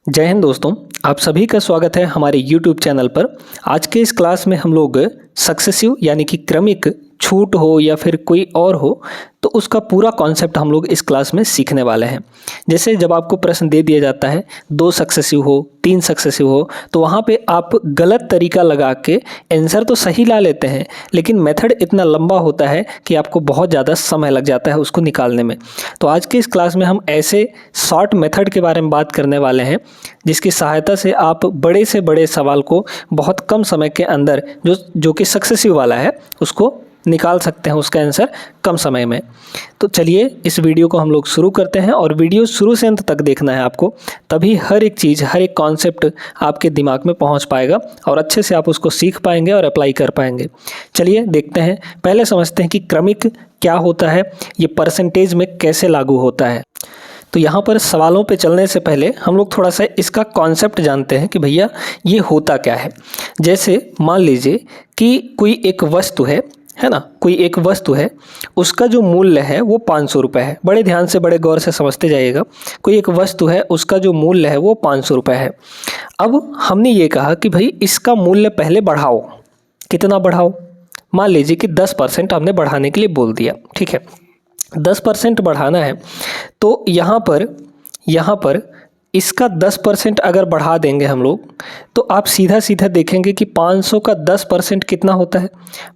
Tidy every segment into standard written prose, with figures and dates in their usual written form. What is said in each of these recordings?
जय हिंद दोस्तों, आप सभी का स्वागत है हमारे YouTube चैनल पर। आज के इस क्लास में हम लोग सक्सेसिव यानी कि क्रमिक छूट हो या फिर कोई और हो तो उसका पूरा कॉन्सेप्ट हम लोग इस क्लास में सीखने वाले हैं। जैसे जब आपको प्रश्न दे दिया जाता है 2 सक्सेसिव हो 3 सक्सेसिव हो तो वहाँ पे आप गलत तरीका लगा के आंसर तो सही ला लेते हैं, लेकिन मेथड इतना लंबा होता है कि आपको बहुत ज़्यादा समय लग जाता है उसको निकालने में। तो आज के इस क्लास में हम ऐसे शॉर्ट मेथड के बारे में बात करने वाले हैं जिसकी सहायता से आप बड़े से बड़े सवाल को बहुत कम समय के अंदर जो कि सक्सेसिव वाला है उसको निकाल सकते हैं, उसका आंसर कम समय में। तो चलिए इस वीडियो को हम लोग शुरू करते हैं और वीडियो शुरू से अंत तक देखना है आपको, तभी हर एक चीज़ हर एक कॉन्सेप्ट आपके दिमाग में पहुंच पाएगा और अच्छे से आप उसको सीख पाएंगे और अप्लाई कर पाएंगे। चलिए देखते हैं, पहले समझते हैं कि क्रमिक क्या होता है, ये परसेंटेज में कैसे लागू होता है। तो यहाँ पर सवालों पे चलने से पहले हम लोग थोड़ा सा इसका कॉन्सेप्ट जानते हैं कि भैया ये होता क्या है। जैसे मान लीजिए कि कोई एक वस्तु है ना, कोई एक वस्तु है, उसका जो मूल्य है वो 500 रुपये है। बड़े ध्यान से बड़े गौर से समझते जाइएगा। कोई एक वस्तु है, उसका जो मूल्य है वो 500 रुपये है। अब हमने ये कहा कि भाई इसका मूल्य पहले बढ़ाओ। कितना बढ़ाओ? मान लीजिए कि 10% हमने बढ़ाने के लिए बोल दिया, ठीक है। 10% बढ़ाना है तो यहाँ पर इसका 10% अगर बढ़ा देंगे हम लोग तो आप सीधा सीधा देखेंगे कि 500 का 10% कितना होता है।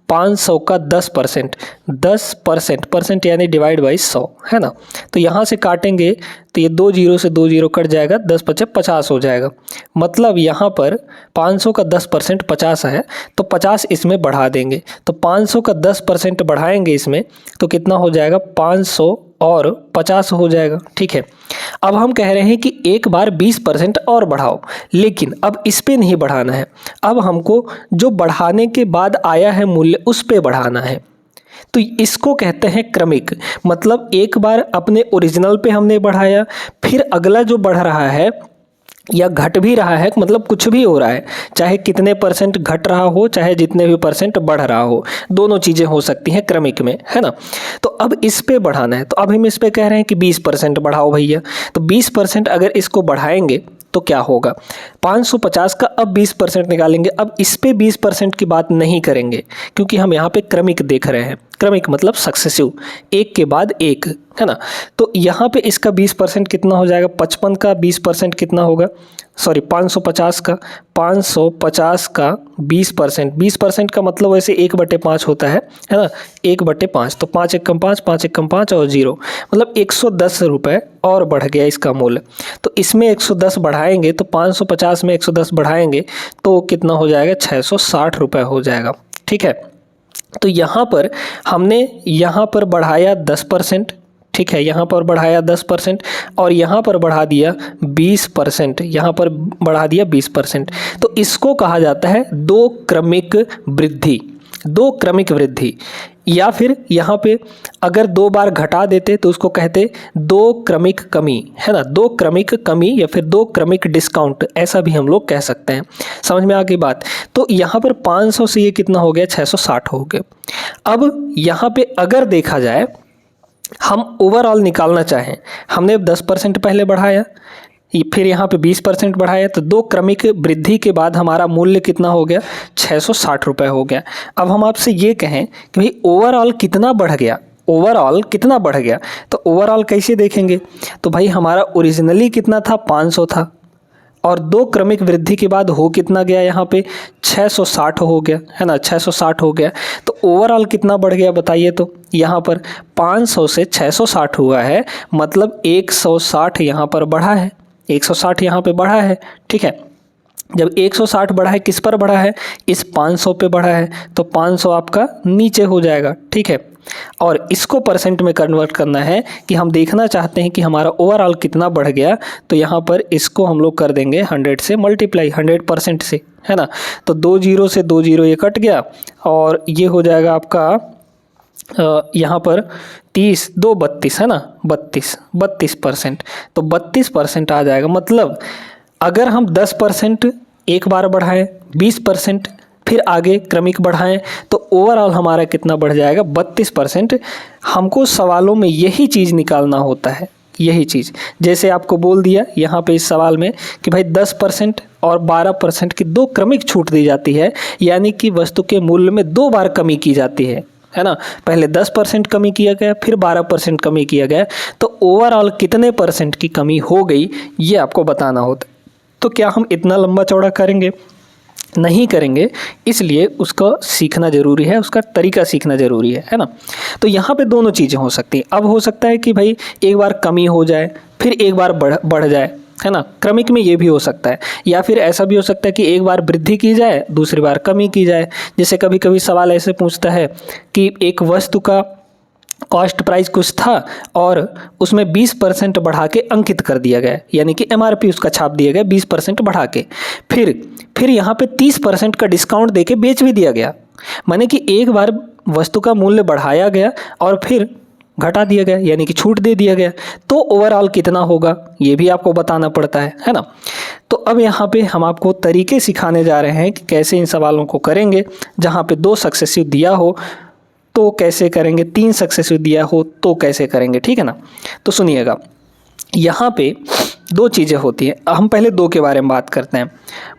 500 का 10% 10% परसेंट यानी डिवाइड बाई 100 है ना। तो यहाँ से काटेंगे तो ये 2 जीरो से 2 जीरो कट जाएगा, 10 पचे 50 हो जाएगा। मतलब यहाँ पर 500 का 10% 50 है तो 50 इसमें बढ़ा देंगे। तो 500 का 10% बढ़ाएंगे इसमें तो कितना हो जाएगा, 500 और 50 हो जाएगा, ठीक है। अब हम कह रहे हैं कि एक बार 20% और बढ़ाओ, लेकिन अब इस पे नहीं बढ़ाना है। अब हमको जो बढ़ाने के बाद आया है मूल्य उस पे बढ़ाना है। तो इसको कहते हैं क्रमिक। मतलब एक बार अपने ओरिजिनल पे हमने बढ़ाया, फिर अगला जो बढ़ रहा है या घट भी रहा है, मतलब कुछ भी हो रहा है, चाहे कितने परसेंट घट रहा हो चाहे जितने भी परसेंट बढ़ रहा हो, दोनों चीज़ें हो सकती हैं क्रमिक में, है ना। तो अब इस पे बढ़ाना है तो अब हम इस पे कह रहे हैं कि 20% बढ़ाओ भैया। तो 20% अगर इसको बढ़ाएंगे तो क्या होगा, 550 का अब 20% निकालेंगे। अब इस पे 20% की बात नहीं करेंगे क्योंकि हम यहाँ पे क्रमिक देख रहे हैं। क्रमिक मतलब सक्सेसिव, एक के बाद एक, है ना। तो यहाँ पे इसका 20% कितना हो जाएगा, 55 का 20% कितना होगा, सॉरी 550 का 20% 20% का मतलब वैसे 1/5 होता है ना, 1/5। तो 5 एकम 5 5 एकम 5 और 0 मतलब 110 रुपये और बढ़ गया इसका मूल्य। तो इसमें 110 बढ़ाएंगे तो 550 में 110 बढ़ाएंगे तो कितना हो जाएगा, 660 रुपये हो जाएगा, ठीक है। तो यहाँ पर हमने यहाँ पर बढ़ाया 10%, ठीक है, यहाँ पर बढ़ाया 10% और यहाँ पर बढ़ा दिया 20%, यहाँ पर बढ़ा दिया 20%। तो इसको कहा जाता है दो क्रमिक वृद्धि। या फिर यहाँ पे अगर 2 बार घटा देते तो उसको कहते 2 क्रमिक कमी, है ना। 2 क्रमिक कमी या फिर 2 क्रमिक डिस्काउंट, ऐसा भी हम लोग कह सकते हैं। समझ में आ गई बात। तो यहाँ पर 500 से ये कितना हो गया, 660 हो गया। अब यहाँ पे अगर देखा जाए हम ओवरऑल निकालना चाहें, हमने 10% पहले बढ़ाया, फिर यहाँ पे 20% बढ़ाया, तो 2 क्रमिक वृद्धि के बाद हमारा मूल्य कितना हो गया, 660 रुपये हो गया। अब हम आपसे ये कहें कि भाई ओवरऑल कितना बढ़ गया, तो ओवरऑल कैसे देखेंगे। तो भाई हमारा ओरिजिनली कितना था, 500 था और 2 क्रमिक वृद्धि के बाद हो कितना गया, यहाँ पे 660 हो गया, है ना, 660 हो गया। तो ओवरऑल कितना बढ़ गया बताइए। तो यहाँ पर 500 से 660 हुआ है, मतलब 160 यहाँ पर बढ़ा है, 160 यहाँ पे बढ़ा है, ठीक है। जब 160 बढ़ा है, किस पर बढ़ा है, इस 500 पे बढ़ा है, तो 500 आपका नीचे हो जाएगा, ठीक है। और इसको परसेंट में कन्वर्ट करना है कि हम देखना चाहते हैं कि हमारा ओवरऑल कितना बढ़ गया, तो यहाँ पर इसको हम लोग कर देंगे 100 से मल्टीप्लाई, 100% से, है ना। तो 2 जीरो से 2 जीरो ये कट गया और ये हो जाएगा आपका यहाँ पर 30 2 32, है ना, 32%। तो 32% आ जाएगा। मतलब अगर हम 10% एक बार बढ़ाएं, 20% फिर आगे क्रमिक बढ़ाएं, तो ओवरऑल हमारा कितना बढ़ जाएगा, 32%। हमको सवालों में यही चीज़ निकालना होता है, यही चीज़ जैसे आपको बोल दिया यहाँ पे इस सवाल में कि भाई 10% और 12% की दो क्रमिक छूट दी जाती है, यानी कि वस्तु के मूल्य में 2 बार कमी की जाती है ना। पहले 10% कमी किया गया, फिर 12% कमी किया गया, तो ओवरऑल कितने % की कमी हो गई ये आपको बताना होता। तो क्या हम इतना लंबा चौड़ा करेंगे? नहीं करेंगे, इसलिए उसको सीखना ज़रूरी है, उसका तरीका सीखना ज़रूरी है ना। तो यहाँ पे दोनों चीज़ें हो सकती हैं। अब हो सकता है कि भाई एक बार कमी हो जाए फिर एक बार बढ़ जाए, है ना। क्रमिक में ये भी हो सकता है, या फिर ऐसा भी हो सकता है कि एक बार वृद्धि की जाए दूसरी बार कमी की जाए। जैसे कभी कभी सवाल ऐसे पूछता है कि एक वस्तु का कॉस्ट प्राइस कुछ था और उसमें 20% बढ़ा के अंकित कर दिया गया, यानी कि MRP उसका छाप दिया गया 20% बढ़ा के, फिर यहाँ पे 30% का डिस्काउंट देके बेच भी दिया गया। माने कि एक बार वस्तु का मूल्य बढ़ाया गया और फिर घटा दिया गया, यानी कि छूट दे दिया गया, तो ओवरऑल कितना होगा ये भी आपको बताना पड़ता है ना। तो अब यहाँ पे हम आपको तरीके सिखाने जा रहे हैं कि कैसे इन सवालों को करेंगे। जहाँ पे 2 सक्सेसिव दिया हो तो कैसे करेंगे, 3 सक्सेसिव दिया हो तो कैसे करेंगे, ठीक है ना। तो सुनिएगा, यहाँ पे 2 चीज़ें होती हैं। हम पहले 2 के बारे में बात करते हैं।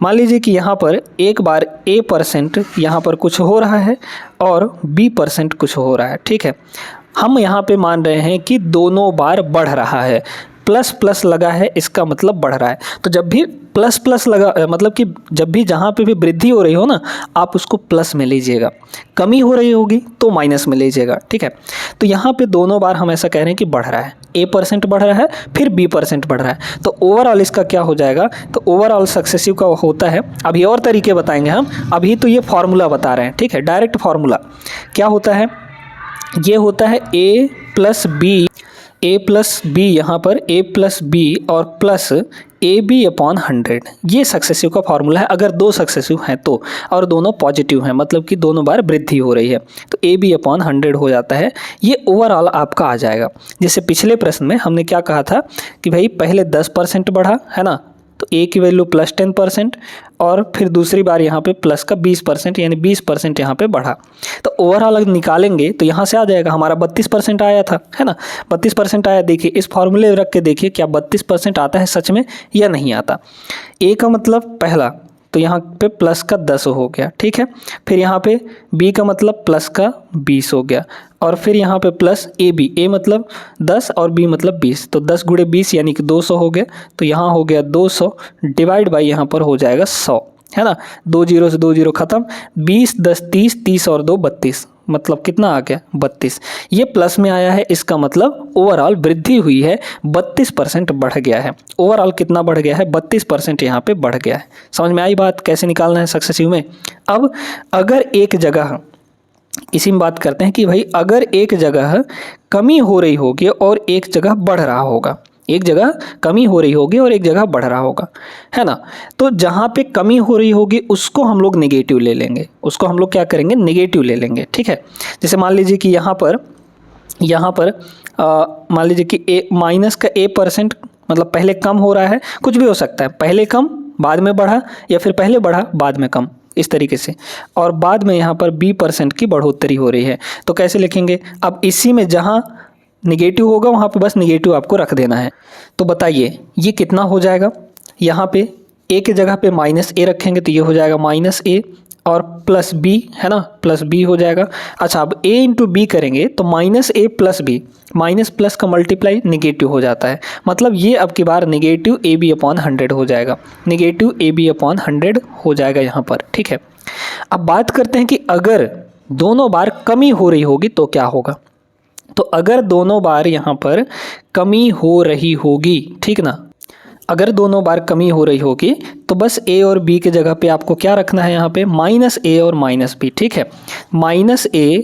मान लीजिए कि यहाँ पर एक बार A% यहाँ पर कुछ हो रहा है और B% कुछ हो रहा है, ठीक है। हम यहाँ पे मान रहे हैं कि दोनों बार बढ़ रहा है, प्लस प्लस लगा है, इसका मतलब बढ़ रहा है। तो जब भी प्लस प्लस लगा, मतलब कि जब भी जहाँ पे भी वृद्धि हो रही हो ना, आप उसको प्लस में लीजिएगा, कमी हो रही होगी तो माइनस में लीजिएगा, ठीक है। तो यहाँ पे दोनों बार हम ऐसा कह रहे हैं कि बढ़ रहा है, A% बढ़ रहा है फिर B% बढ़ रहा है, तो ओवरऑल इसका क्या हो जाएगा, तो ओवरऑल सक्सेसिव का होता है। अभी और तरीके बताएंगे हम, अभी तो ये फॉर्मूला बता रहे हैं, ठीक है। डायरेक्ट फॉर्मूला क्या होता है, ये होता है A प्लस बी, यहाँ पर A+B और प्लस AB/100, ये सक्सेसिव का फॉर्मूला है। अगर 2 सक्सेसिव हैं तो, और दोनों पॉजिटिव हैं, मतलब कि दोनों बार वृद्धि हो रही है, तो AB/100 हो जाता है। ये ओवरऑल आपका आ जाएगा। जैसे पिछले प्रश्न में हमने क्या कहा था कि भाई पहले 10% बढ़ा, है ना, तो A की वैल्यू +10%, और फिर दूसरी बार यहाँ पे प्लस का 20%, यानी 20% यहाँ पे बढ़ा। तो ओवरऑल अगर निकालेंगे तो यहाँ से आ जाएगा, हमारा 32% आया था, है ना, 32% आया। देखिए इस फॉर्मूले रख के देखिए क्या 32% आता है सच में या नहीं आता। A का मतलब पहला, तो यहाँ पे प्लस का 10 हो गया, ठीक है। फिर यहाँ पे B का मतलब प्लस का 20 हो गया, और फिर यहाँ पे प्लस AB, A मतलब 10 और B मतलब 20, तो 10 × 20 यानी कि 200 हो गया। तो यहाँ हो गया 200 डिवाइड बाई यहाँ पर हो जाएगा 100, है ना। 2 0 से 2 0 खत्म, 20 10 30, 30 और 2 32, मतलब कितना आ गया 32। ये प्लस में आया है, इसका मतलब ओवरऑल वृद्धि हुई है, 32% बढ़ गया है। ओवरऑल कितना बढ़ गया है, 32% यहाँ पे बढ़ गया है। समझ में आई बात, कैसे निकालना है सक्सेसिव में। अब अगर एक जगह, इसी में बात करते हैं कि भाई अगर एक जगह कमी हो रही होगी और एक जगह बढ़ रहा होगा, एक जगह कमी हो रही होगी और एक जगह बढ़ रहा होगा, है ना। तो जहाँ पे कमी हो रही होगी उसको हम लोग नेगेटिव ले लेंगे, उसको हम लोग क्या करेंगे, नेगेटिव ले लेंगे, ठीक है। जैसे मान लीजिए कि यहाँ पर मान लीजिए कि माइनस का A%, मतलब पहले कम हो रहा है, कुछ भी हो सकता है, पहले कम बाद में बढ़ा, या फिर पहले बढ़ा बाद में कम, इस तरीके से। और बाद में यहाँ पर B% की बढ़ोतरी हो रही है, तो कैसे लिखेंगे। अब इसी में जहाँ निगेटिव होगा वहाँ पे बस निगेटिव आपको रख देना है। तो बताइए ये कितना हो जाएगा, यहाँ पे A की जगह पे -A रखेंगे तो ये हो जाएगा -A और प्लस B, है ना, प्लस B हो जाएगा। अच्छा अब A × B करेंगे तो -A + B, माइनस प्लस का मल्टीप्लाई निगेटिव हो जाता है, मतलब ये अब की बार नेगेटिव AB/100 हो जाएगा, नेगेटिव AB/100 हो जाएगा यहाँ पर, ठीक है। अब बात करते हैं कि अगर दोनों बार कमी हो रही होगी तो क्या होगा। तो अगर दोनों बार यहाँ पर कमी हो रही होगी, ठीक ना, अगर दोनों बार कमी हो रही होगी तो बस A और B की जगह पे आपको क्या रखना है, यहाँ पे -A और -B, ठीक है। -A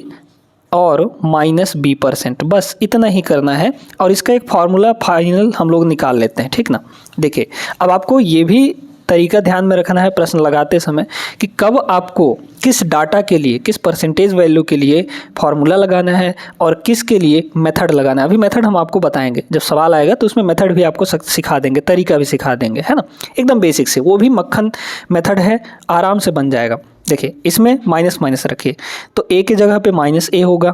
और -B%, बस इतना ही करना है। और इसका एक फार्मूला फाइनल हम लोग निकाल लेते हैं, ठीक ना। देखिए अब आपको ये भी तरीका ध्यान में रखना है प्रश्न लगाते समय कि कब आपको किस डाटा के लिए, किस परसेंटेज वैल्यू के लिए फार्मूला लगाना है और किसके लिए मेथड लगाना है। अभी मेथड हम आपको बताएंगे, जब सवाल आएगा तो उसमें मेथड भी आपको सिखा देंगे, तरीका भी सिखा देंगे, है ना, एकदम बेसिक से। वो भी मक्खन मेथड है, आराम से बन जाएगा। देखिए इसमें माइनस रखिए, तो A की जगह पे -A होगा,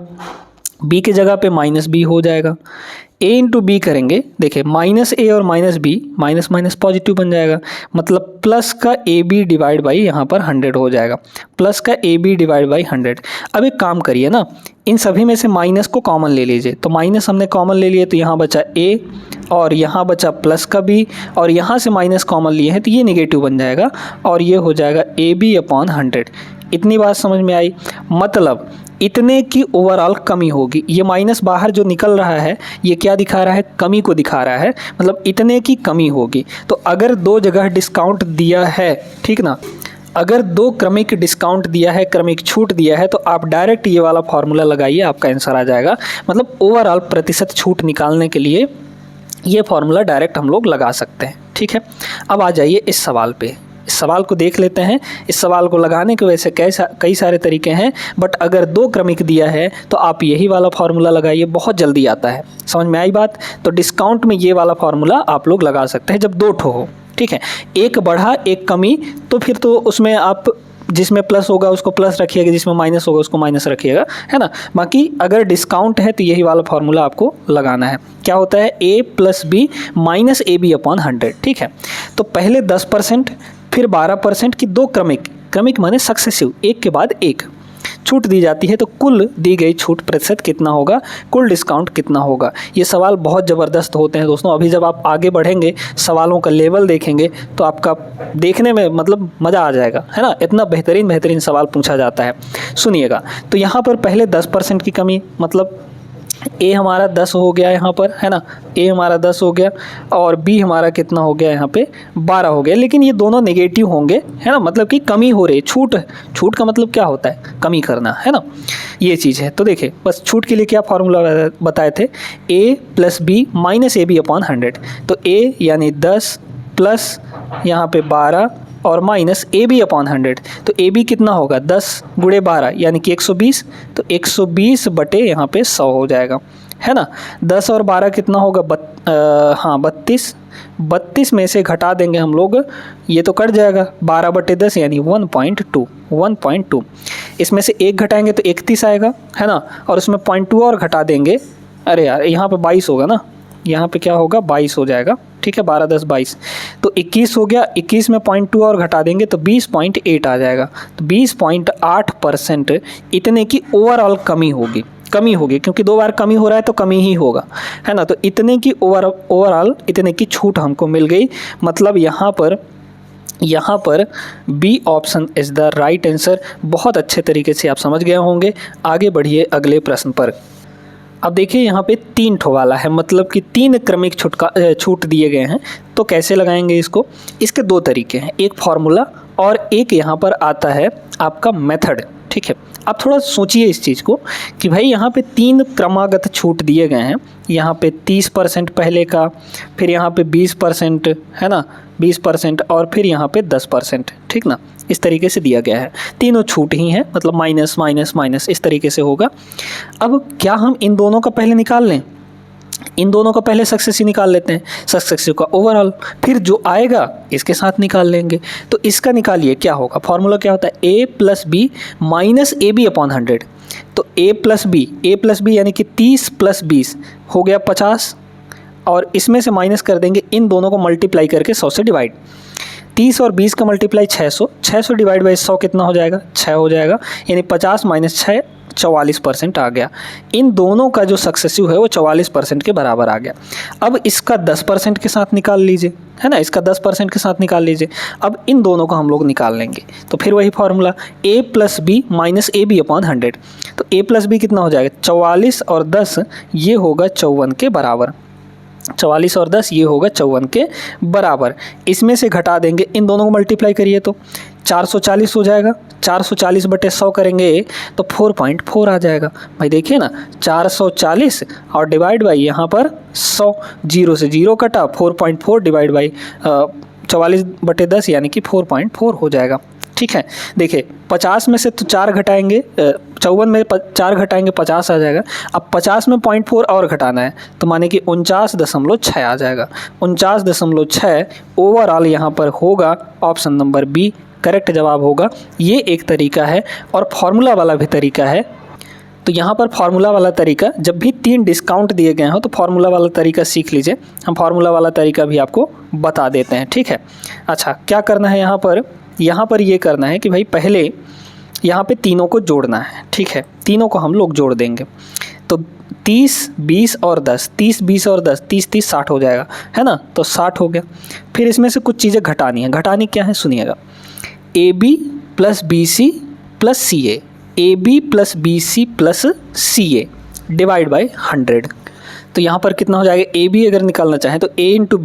बी की जगह पे माइनस बी हो जाएगा। ए इंटू बी करेंगे, देखिए माइनस ए और minus B, minus minus positive बन जाएगा, मतलब प्लस का ए बी डिवाइड बाई यहाँ पर 100 हो जाएगा, प्लस का ए बी डिवाइड बाई 100। अब एक काम करिए ना, इन सभी में से माइनस को कॉमन ले लीजिए, तो माइनस हमने कॉमन ले लिए तो यहाँ बचा ए और यहाँ बचा प्लस का बी, और यहाँ से माइनस कॉमन लिए हैं तो ये नेगेटिव बन जाएगा और ये हो जाएगा ए बी अपॉन 100। इतनी बात समझ में आई, मतलब इतने की ओवरऑल कमी होगी। ये माइनस बाहर जो निकल रहा है ये क्या दिखा रहा है, कमी को दिखा रहा है, मतलब इतने की कमी होगी। तो अगर दो जगह डिस्काउंट दिया है, ठीक ना, अगर दो क्रमिक डिस्काउंट दिया है, क्रमिक छूट दिया है, तो आप डायरेक्ट ये वाला फॉर्मूला लगाइए, आपका आंसर आ जाएगा। मतलब ओवरऑल प्रतिशत छूट निकालने के लिए ये फॉर्मूला डायरेक्ट हम लोग लगा सकते हैं, ठीक है। अब आ जाइए इस सवाल पे, इस सवाल को देख लेते हैं। इस सवाल को लगाने के वैसे कई सारे तरीके हैं, बट अगर दो क्रमिक दिया है तो आप यही वाला फार्मूला लगाइए, बहुत जल्दी आता है। समझ में आई बात? तो डिस्काउंट में ये वाला फार्मूला आप लोग लगा सकते हैं जब दो ठो हो, ठीक है। एक बढ़ा एक कमी, तो फिर तो उसमें आप जिसमें प्लस होगा उसको प्लस रखिएगा, जिसमें माइनस होगा उसको माइनस रखिएगा, है ना। बाकी अगर डिस्काउंट है तो यही वाला फार्मूला आपको लगाना है। क्या होता है, a plus b minus a b upon 100, ठीक है। तो पहले 10%, फिर 12% की दो क्रमिक माने सक्सेसिव, एक के बाद एक छूट दी जाती है, तो कुल दी गई छूट प्रतिशत कितना होगा, कुल डिस्काउंट कितना होगा। ये सवाल बहुत ज़बरदस्त होते हैं दोस्तों। अभी जब आप आगे बढ़ेंगे, सवालों का लेवल देखेंगे तो आपका देखने में मतलब मज़ा आ जाएगा, है ना। इतना बेहतरीन सवाल पूछा जाता है। सुनिएगा, तो यहाँ पर पहले 10% की कमी, मतलब ए हमारा 10 हो गया यहाँ पर, है ना, ए हमारा 10 हो गया और बी हमारा कितना हो गया यहाँ पे 12 हो गया। लेकिन ये दोनों नेगेटिव होंगे, है ना, मतलब कि कमी हो रही है। छूट का मतलब क्या होता है, कमी करना, है ना, ये चीज़ है। तो देखिए बस छूट के लिए क्या फार्मूला बताए थे, a plus b minus a b upon 100। तो ए यानी 10 प्लस यहाँ पे 12 और माइनस ए बी अपॉन 100। तो ए बी कितना होगा, 10 गुणे 12 यानी कि 120। तो 120 बटे यहाँ पे 100 हो जाएगा, है ना। 10 और 12 कितना होगा, 32। 32 में से घटा देंगे हम लोग, ये तो कट जाएगा, 12 बटे 10 यानी 1.2। इसमें से एक घटाएंगे तो 31 आएगा, है ना, और उसमें 0.2 और घटा देंगे, अरे यार यहाँ पे 22 होगा ना, यहाँ पे क्या होगा 22 हो जाएगा, ठीक है। 12 10 22 तो 21 हो गया। 21 में 0.2 और घटा देंगे तो 20.8 आ जाएगा। तो 20.8% इतने की ओवरऑल कमी होगी, क्योंकि दो बार कमी हो रहा है तो कमी ही होगा, है ना। तो इतने की ओवरऑल इतने की छूट हमको मिल गई। मतलब यहाँ पर B option is the right answer. बहुत अच्छे तरीके से आप समझ गए होंगे। आगे बढ़िए अगले प्रश्न पर। अब देखिए यहाँ पे 3 ठो वाला है, मतलब कि 3 क्रमिक छूट दिए गए हैं। तो कैसे लगाएंगे इसको, इसके 2 तरीके हैं, एक फार्मूला और एक यहाँ पर आता है आपका मेथड, ठीक है। आप थोड़ा सोचिए इस चीज़ को कि भाई यहाँ पे 3 क्रमागत छूट दिए गए हैं। यहाँ पे 30% पहले का, फिर यहाँ पे 20%, है ना, 20% और फिर यहाँ पे 10%, ठीक ना। इस तरीके से दिया गया है, तीनों छूट ही हैं, मतलब माइनस माइनस माइनस इस तरीके से होगा। अब क्या हम इन दोनों का पहले निकाल लें, इन दोनों का पहले सक्सेसिव निकाल लेते हैं, सक्सेसिव का ओवरऑल, फिर जो आएगा इसके साथ निकाल लेंगे। तो इसका निकालिए, क्या होगा, फॉर्मूला क्या होता है, a plus b minus a b upon 100। तो ए प्लस बी यानी कि 30 प्लस 20 हो गया 50, और इसमें से माइनस कर देंगे, इन दोनों को मल्टीप्लाई करके 100 से डिवाइड। 30 और 20 का मल्टीप्लाई 600 डिवाइड बाई 100 कितना हो जाएगा, 6 हो जाएगा, यानी 50 माइनस 6 44% आ गया। इन दोनों का जो सक्सेसिव है वो 44% के बराबर आ गया। अब इसका 10% के साथ निकाल लीजिए, है ना, इसका 10% के साथ निकाल लीजिए। अब इन दोनों को हम लोग निकाल लेंगे, तो फिर वही formula a plus b minus a b upon 100। तो a प्लस बी कितना हो जाएगा, 44 और 10 ये होगा 54 के बराबर, 44 और 10 ये होगा 54 के बराबर। इसमें से घटा देंगे, इन दोनों को मल्टीप्लाई करिए तो 440 हो जाएगा। 440 बटे 100 करेंगे तो 4.4 आ जाएगा। भाई देखिए ना, 440 और डिवाइड बाई यहाँ पर 100, 0 से 0 कटा, 4.4 डिवाइड बाई 44 बटे 10 यानी कि 4.4 हो जाएगा, ठीक है। देखिए 50 में से तो 4 घटाएंगे, 54 में 4 घटाएंगे 50 आ जाएगा। अब 50 में 0.4 और घटाना है तो माने कि 49.6 आ जाएगा। 49.6 ओवरऑल यहाँ पर होगा, ऑप्शन नंबर बी करेक्ट जवाब होगा। ये एक तरीका है, और फॉर्मूला वाला भी तरीका है। तो यहाँ पर फार्मूला वाला तरीका, जब भी 3 डिस्काउंट दिए गए हो तो फार्मूला वाला तरीका सीख लीजिए। हम फार्मूला वाला तरीका भी आपको बता देते हैं, ठीक है। अच्छा, क्या करना है यहाँ पर ये करना है कि भाई पहले यहाँ पे तीनों को जोड़ना है, ठीक है। तीनों को हम लोग जोड़ देंगे तो 30, 20 और 10, 30, 20 और 10, 30, 30, 60 हो जाएगा, है ना। तो 60 हो गया। फिर इसमें से कुछ चीज़ें घटानी है। घटानी क्या है सुनिएगा, AB plus BC plus CA, AB plus BC plus CA divide by 100। तो यहाँ पर कितना हो जाएगा, AB अगर निकालना चाहें तो A इंटू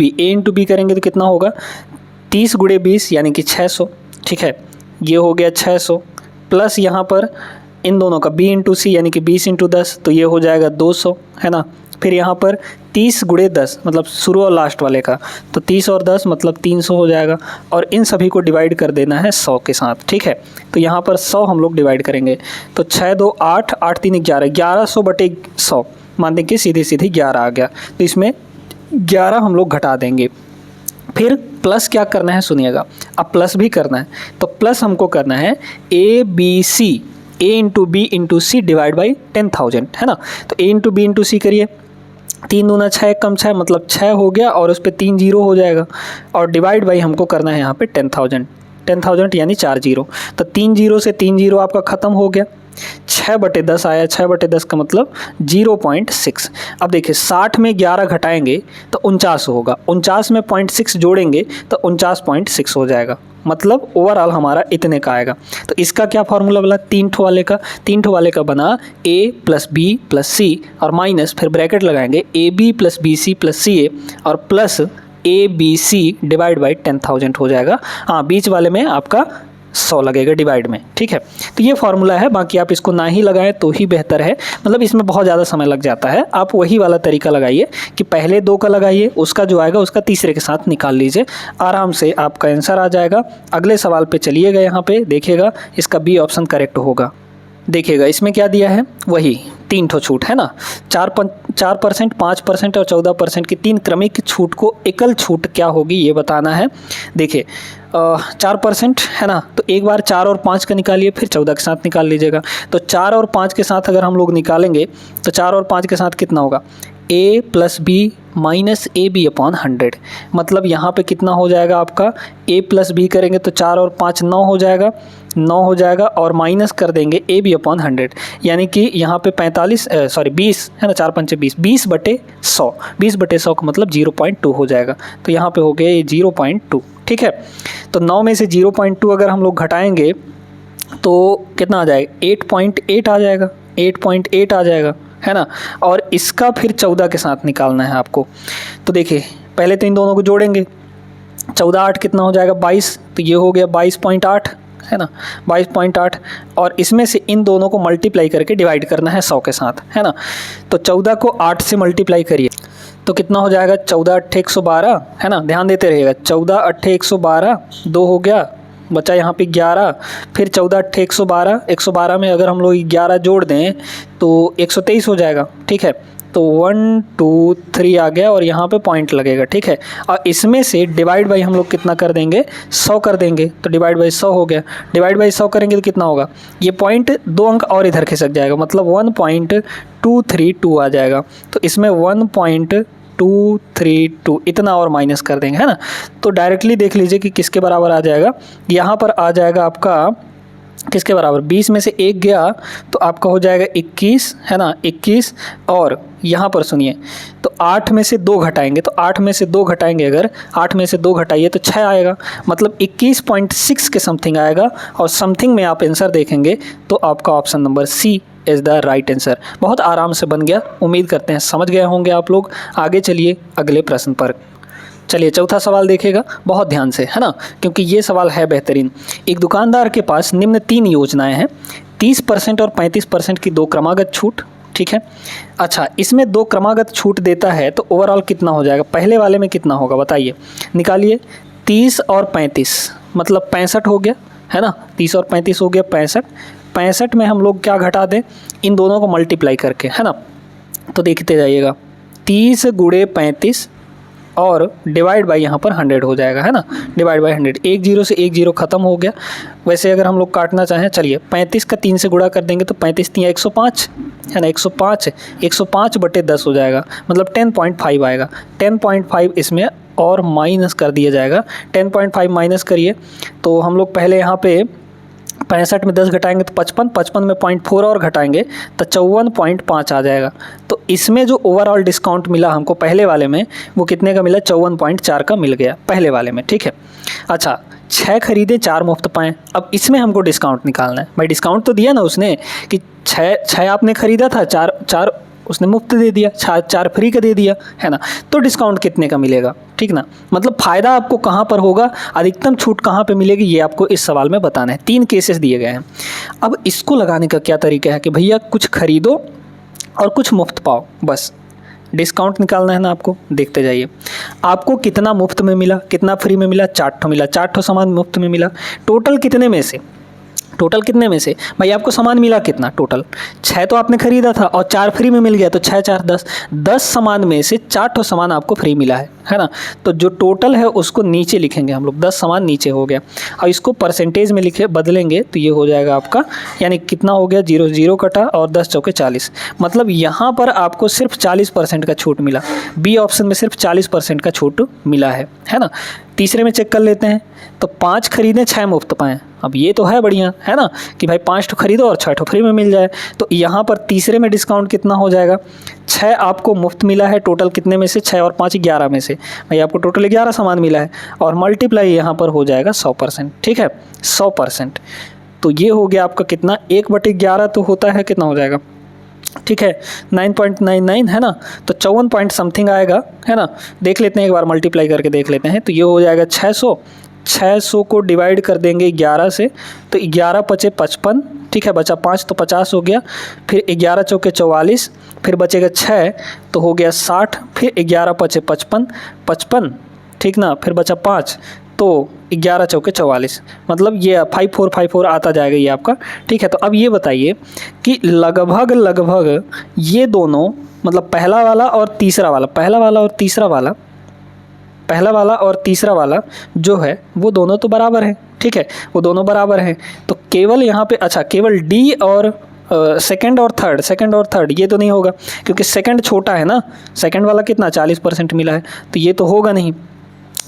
बी करेंगे तो कितना होगा, 30 गुणे 20 यानी कि 600, ठीक है। ये हो गया 600 प्लस यहाँ पर इन दोनों का B इंटू C यानी कि 20 इंटू 10, तो ये हो जाएगा 200, है ना। फिर यहाँ पर 30 गुणे 10 मतलब शुरू और लास्ट वाले का, तो 30 और 10 मतलब 300 हो जाएगा। और इन सभी को डिवाइड कर देना है 100 के साथ, ठीक है। तो यहाँ पर 100 हम लोग डिवाइड करेंगे तो 6 2 8, 8 3 11, 1100 बटे 100 मान दें कि सीधे 11 आ गया। तो इसमें 11 हम लोग घटा देंगे। फिर प्लस क्या करना है सुनिएगा, अब प्लस भी करना है। तो प्लस हमको करना है ABC, A into B into C divide by 10,000, है ना। तो A into B into C करिए, 3 दूना 6 कम 6 मतलब 6 हो गया और उस पर 3 जीरो हो जाएगा। और डिवाइड बाई हमको करना है यहाँ पे 10,000 यानी 4 जीरो। तो 3 जीरो से 3 जीरो आपका ख़त्म हो गया। 6 बटे 10 आया, 6 बटे 10 का मतलब 0.6। अब देखिए 60 में 11 घटाएंगे तो 49 होगा, 49 में 0.6 जोड़ेंगे तो 49.6 हो जाएगा। मतलब ओवरऑल हमारा इतने का आएगा। तो इसका क्या फार्मूला बना, 3 ठो वाले का बना A plus B plus C और माइनस फिर ब्रैकेट लगाएंगे AB plus BC plus CA और प्लस ABC डिवाइड बाई 10,000 हो जाएगा। हाँ, बीच वाले में आपका 100 लगेगा डिवाइड में, ठीक है। तो ये फार्मूला है, बाकी आप इसको ना ही लगाएं तो ही बेहतर है, मतलब इसमें बहुत ज़्यादा समय लग जाता है। आप वही वाला तरीका लगाइए कि पहले 2 का लगाइए, उसका जो आएगा उसका तीसरे के साथ निकाल लीजिए, आराम से आपका आंसर आ जाएगा। अगले सवाल पे चलिएगा, यहाँ पे देखिएगा इसका B ऑप्शन करेक्ट होगा। देखिएगा इसमें क्या दिया है, वही 3 ठो छूट है ना, 4%, 5% और 14% की 3 क्रमिक छूट को एकल छूट क्या होगी ये बताना है। देखिए 4% है ना, तो एक बार 4 और 5 का निकालिए, फिर 14 के साथ निकाल लीजिएगा। तो 4 और 5 के साथ अगर हम लोग निकालेंगे तो 4 और 5 के साथ कितना होगा, A plus B minus AB upon 100। मतलब यहाँ पे कितना हो जाएगा आपका, A प्लस B करेंगे तो 4 और 5 9 हो जाएगा और माइनस कर देंगे AB अपॉन 100 यानी कि यहाँ पे 20 है ना, 4 पंचे 20, 20 बटे 100 का मतलब 0.2 हो जाएगा। तो यहाँ पे हो गया ये 0.2, ठीक है। तो 9 में से 0.2 अगर हम लोग घटाएंगे तो कितना आ जाएगा, 8.8 आ जाएगा, 8.8 आ जाएगा, है ना। और इसका फिर 14 के साथ निकालना है आपको। तो देखिए पहले तो इन दोनों को जोड़ेंगे, 14 8 कितना हो जाएगा 22, तो ये हो गया 22.8, है ना, 22.8। और इसमें से इन दोनों को मल्टीप्लाई करके डिवाइड करना है 100 के साथ, है ना। तो 14 को 8 से मल्टीप्लाई करिए तो कितना हो जाएगा, 14 8 112, है ना, ध्यान देते रहिएगा। 14 8 112, 2 हो गया, बचा यहाँ पे 11, फिर 14 8 112, 112 में अगर हम लोग 11 जोड़ दें तो 123 हो जाएगा, ठीक है। तो 1 2 3 आ गया और यहाँ पे पॉइंट लगेगा, ठीक है। और इसमें से डिवाइड बाई हम लोग कितना कर देंगे, 100 कर देंगे, तो डिवाइड बाई 100 हो गया। डिवाइड बाई 100 करेंगे तो कितना होगा, ये पॉइंट 2 अंक और इधर खिसक जाएगा, मतलब 1.232 आ जाएगा। तो इसमें 1.232 इतना और माइनस कर देंगे, है ना। तो डायरेक्टली देख लीजिए कि किसके बराबर आ जाएगा, यहाँ पर आ जाएगा आपका किसके बराबर, 20 में से 1 गया तो आपका हो जाएगा 21, है ना, 21। और यहाँ पर सुनिए तो 8 में से 2 घटाएंगे, तो 8 में से 2 घटाएंगे, अगर 8 में से 2 घटाइए तो 6 आएगा, मतलब 21.6 के समथिंग आएगा। और समथिंग में आप आंसर देखेंगे तो आपका option number C is the right answer. बहुत आराम से बन गया, उम्मीद करते हैं समझ गए होंगे आप लोग। आगे चलिए अगले प्रश्न पर। चलिए चौथा सवाल देखेगा बहुत ध्यान से, है ना, क्योंकि ये सवाल है बेहतरीन। एक दुकानदार के पास निम्न 3 योजनाएं हैं, 30% और 35% की 2 क्रमागत छूट, ठीक है। अच्छा, इसमें 2 क्रमागत छूट देता है तो ओवरऑल कितना हो जाएगा, पहले वाले में कितना होगा बताइए, निकालिए। 30 और 35 मतलब 65 हो गया, है ना, 30 और 35 हो गया 65। 65 में हम लोग क्या घटा दें, इन दोनों को मल्टीप्लाई करके, है ना। तो देखते जाइएगा, 30 गुणे 35 और डिवाइड बाई यहाँ पर 100 हो जाएगा, है ना, डिवाइड बाई 100। एक जीरो से एक जीरो खत्म हो गया। वैसे अगर हम लोग काटना चाहें, चलिए 35 का 3 से गुणा कर देंगे तो 35 3 105, है ना, 105 बटे 10 हो जाएगा, मतलब 10.5 आएगा। 10.5 इसमें और माइनस कर दिया जाएगा। 10.5 माइनस करिए तो हम लोग पहले यहाँ पे 65 में 10 घटाएंगे तो 55, 55 में 0.4 और घटाएंगे तो 54.5 आ जाएगा। तो इसमें जो ओवरऑल डिस्काउंट मिला हमको पहले वाले में, वो कितने का मिला, 54.4 का मिल गया पहले वाले में, ठीक है। अच्छा, 6 खरीदे 4 मुफ्त पाएँ। अब इसमें हमको डिस्काउंट निकालना है। भाई डिस्काउंट तो दिया ना उसने कि 6 आपने खरीदा था, 4 उसने मुफ्त दे दिया, 4 फ्री का दे दिया, है ना। तो डिस्काउंट कितने का मिलेगा, ठीक ना। मतलब फ़ायदा आपको कहाँ पर होगा, अधिकतम छूट कहाँ पे मिलेगी, ये आपको इस सवाल में बताना है। 3 केसेस दिए गए हैं। अब इसको लगाने का क्या तरीका है कि भैया कुछ खरीदो और कुछ मुफ्त पाओ, बस डिस्काउंट निकालना है ना आपको। देखते जाइए आपको कितना मुफ्त में मिला, कितना फ्री में मिला, 4 ठो मिला, 4 ठो सामान मुफ्त में मिला। टोटल कितने में से, टोटल कितने में से भाई आपको सामान मिला कितना, टोटल 6 तो आपने खरीदा था और 4 फ्री में मिल गया, तो 6 4 10, 10 सामान में से 4 ठो सामान आपको फ्री मिला है ना। तो जो टोटल है उसको नीचे लिखेंगे हम लोग, 10 सामान नीचे हो गया। और इसको परसेंटेज में लिखे बदलेंगे तो ये हो जाएगा आपका, यानी कितना हो गया, 0 0 कटा और 10 चौके 40, मतलब यहाँ पर आपको सिर्फ 40% का छूट मिला। बी ऑप्शन में सिर्फ 40% का छूट मिला है ना। तीसरे में चेक कर लेते हैं तो 5 खरीदें 6 मुफ्त पाएँ। अब ये तो है बढ़िया, है ना, कि भाई 5 ठो खरीदो और 6 ठो फ्री में मिल जाए। तो यहाँ पर तीसरे में डिस्काउंट कितना हो जाएगा, 6 आपको मुफ्त मिला है, टोटल कितने में से, 6 और 5 11 में से, भाई आपको टोटल 11 सामान मिला है, और मल्टीप्लाई यहाँ पर हो जाएगा 100%, ठीक है, 100%। तो ये हो गया आपका कितना, 1/11 तो होता है, कितना हो जाएगा, ठीक है, 9.99, है ना। तो 54 पॉइंट समथिंग आएगा, है ना। देख लेते हैं एक बार, मल्टीप्लाई करके देख लेते हैं। तो ये हो जाएगा 600 को डिवाइड कर देंगे 11 से, तो 11 पचे 55, ठीक है, बचा 5 तो 50 हो गया, फिर 11 चौके 44, फिर बचेगा 6 तो हो गया 60, फिर 11 पचे 55, ठीक ना, फिर बचा 5 तो 11 चौके 44, मतलब ये 5454 आता जाएगा ये आपका, ठीक है। तो अब ये बताइए कि लगभग ये दोनों, मतलब पहला वाला और तीसरा वाला जो है वो दोनों तो बराबर है, ठीक है, वो दोनों बराबर हैं। तो केवल यहाँ पे, अच्छा, केवल डी और सेकंड और थर्ड ये तो नहीं होगा, क्योंकि सेकंड छोटा है ना, सेकंड वाला कितना 40% मिला है, तो ये तो होगा नहीं।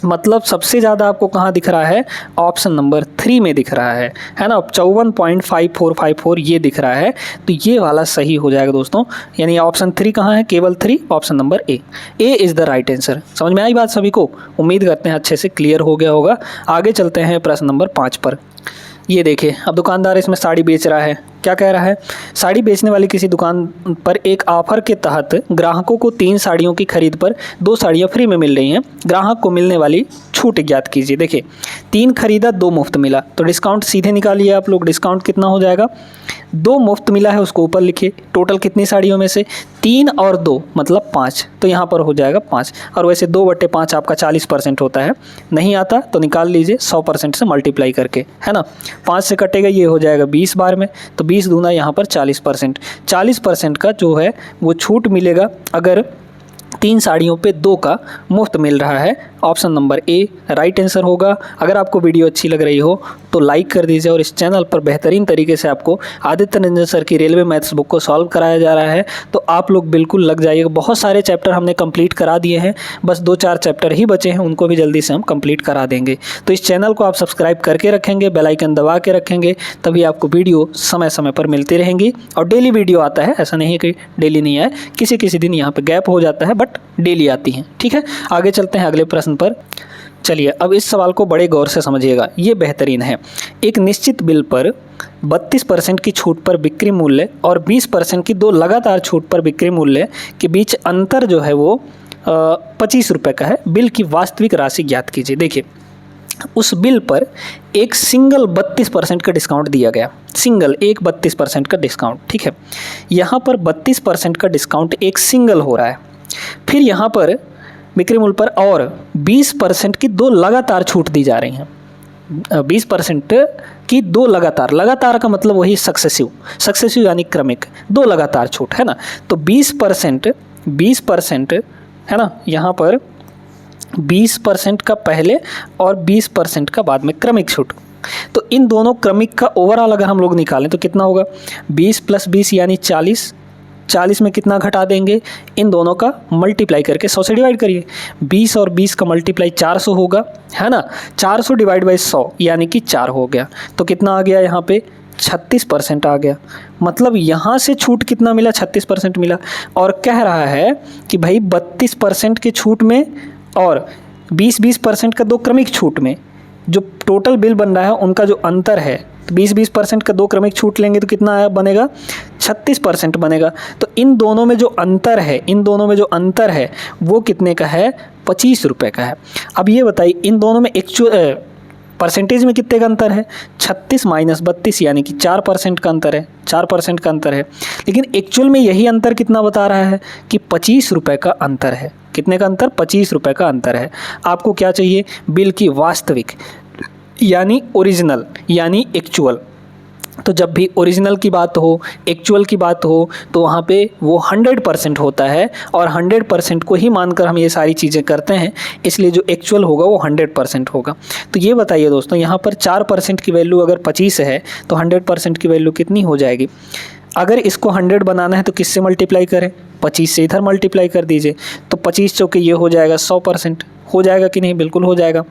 मतलब सबसे ज़्यादा आपको कहाँ दिख रहा है, ऑप्शन नंबर 3 में दिख रहा है ना, 54.5454 ये दिख रहा है। तो ये वाला सही हो जाएगा दोस्तों, यानी ऑप्शन 3 कहाँ है, केवल 3, option number A is the right answer. समझ में आई बात सभी को, उम्मीद करते हैं अच्छे से क्लियर हो गया होगा। आगे चलते हैं प्रश्न नंबर 5 पर। ये देखिए, अब दुकानदार इसमें साड़ी बेच रहा है। क्या कह रहा है, साड़ी बेचने वाली किसी दुकान पर एक ऑफर के तहत ग्राहकों को 3 साड़ियों की खरीद पर 2 साड़ियाँ फ्री में मिल रही हैं। ग्राहक को मिलने वाली छूट ज्ञात कीजिए। देखिए 3 खरीदा 2 मुफ्त मिला, तो डिस्काउंट सीधे निकालिए आप लोग। डिस्काउंट कितना हो जाएगा, 2 मुफ्त मिला है उसको ऊपर लिखिए। टोटल कितनी साड़ियों में से, 3 और 2 मतलब 5, तो यहाँ पर हो जाएगा 5। और वैसे 2/5 आपका 40% होता है, नहीं आता तो निकाल लीजिए 100% से मल्टीप्लाई करके, है ना। 5 से कटेगा, ये हो जाएगा 20 बार में, तो 20 दूना यहाँ पर 40%। 40% का जो है वो छूट मिलेगा अगर 3 साड़ियों पे 2 का मुफ्त मिल रहा है। Option number A right answer होगा। अगर आपको वीडियो अच्छी लग रही हो तो लाइक कर दीजिए, और इस चैनल पर बेहतरीन तरीके से आपको आदित्य रंजन सर की रेलवे मैथ्स बुक को सॉल्व कराया जा रहा है, तो आप लोग बिल्कुल लग जाइएगा। बहुत सारे चैप्टर हमने कंप्लीट करा दिए हैं, बस 2-4 चैप्टर ही बचे हैं, उनको भी जल्दी से हम कंप्लीट करा देंगे। तो इस चैनल को आप सब्सक्राइब करके रखेंगे, बेल आइकन दबा के रखेंगे, तभी आपको वीडियो समय समय पर मिलती रहेंगी। और डेली वीडियो आता है, ऐसा नहीं है कि डेली नहीं आए, किसी दिन यहाँ पर गैप हो जाता है, बट डेली आती हैं, ठीक है। आगे चलते हैं अगले प्रश्न पर। चलिए अब इस सवाल को बड़े गौर से समझिएगा, ये बेहतरीन है। एक निश्चित बिल पर 32% की छूट पर बिक्री मूल्य और 20% की 2 लगातार छूट पर बिक्री मूल्य के बीच अंतर जो है वो 25 रुपये का है। बिल की वास्तविक राशि ज्ञात कीजिए। देखिए उस बिल पर एक सिंगल 32% का डिस्काउंट दिया गया, सिंगल एक 32% का डिस्काउंट, ठीक है। यहाँ पर 32% का डिस्काउंट एक सिंगल हो रहा है, फिर यहाँ पर बिक्री मूल्य पर और 20% की 2 लगातार छूट दी जा रही हैं। 20% की 2 लगातार का मतलब वही सक्सेसिव यानी क्रमिक, 2 लगातार छूट, है ना। तो 20% है ना, यहाँ पर 20% का पहले और 20% का बाद में क्रमिक छूट। तो इन दोनों क्रमिक का ओवरऑल अगर हम लोग निकालें तो कितना होगा, 20 + 20 यानी 40, 40 में कितना घटा देंगे, इन दोनों का मल्टीप्लाई करके 100 से डिवाइड करिए। 20 और 20 का मल्टीप्लाई 400 होगा, है ना। 400 डिवाइड बाई 100 यानी कि 4 हो गया। तो कितना आ गया यहाँ पे, 36% आ गया। मतलब यहाँ से छूट कितना मिला, 36% मिला। और कह रहा है कि भाई 32% के छूट में और 20% का दो क्रमिक छूट में जो टोटल बिल बन रहा है उनका जो अंतर है, तो 20% का दो क्रमिक छूट लेंगे तो कितना बनेगा, 36% बनेगा। तो इन दोनों में जो अंतर है वो कितने का है, 25 रुपये का है। अब ये बताइए इन दोनों में एक्चुअल परसेंटेज में कितने का अंतर है, 36 - 32 यानी कि 4% का अंतर है, 4% का अंतर है। लेकिन एक्चुअल में यही अंतर कितना बता रहा है कि 25 रुपये का अंतर है। कितने का अंतर, 25 रुपये का अंतर है। आपको क्या चाहिए, बिल की वास्तविक यानी ओरिजिनल यानी एक्चुअल। तो जब भी ओरिजिनल की बात हो, एक्चुअल की बात हो, तो वहाँ पे वो 100% होता है और 100% को ही मानकर हम ये सारी चीज़ें करते हैं, इसलिए जो एक्चुअल होगा वो 100% होगा। तो ये बताइए दोस्तों, यहाँ पर 4% की वैल्यू अगर 25 है तो 100% की वैल्यू कितनी हो जाएगी। अगर इसको 100 बनाना है तो किससे मल्टीप्लाई करें, 25 से इधर मल्टीप्लाई कर दीजिए। तो 25 चौके ये हो जाएगा 100%, हो जाएगा कि नहीं, बिल्कुल हो जाएगा।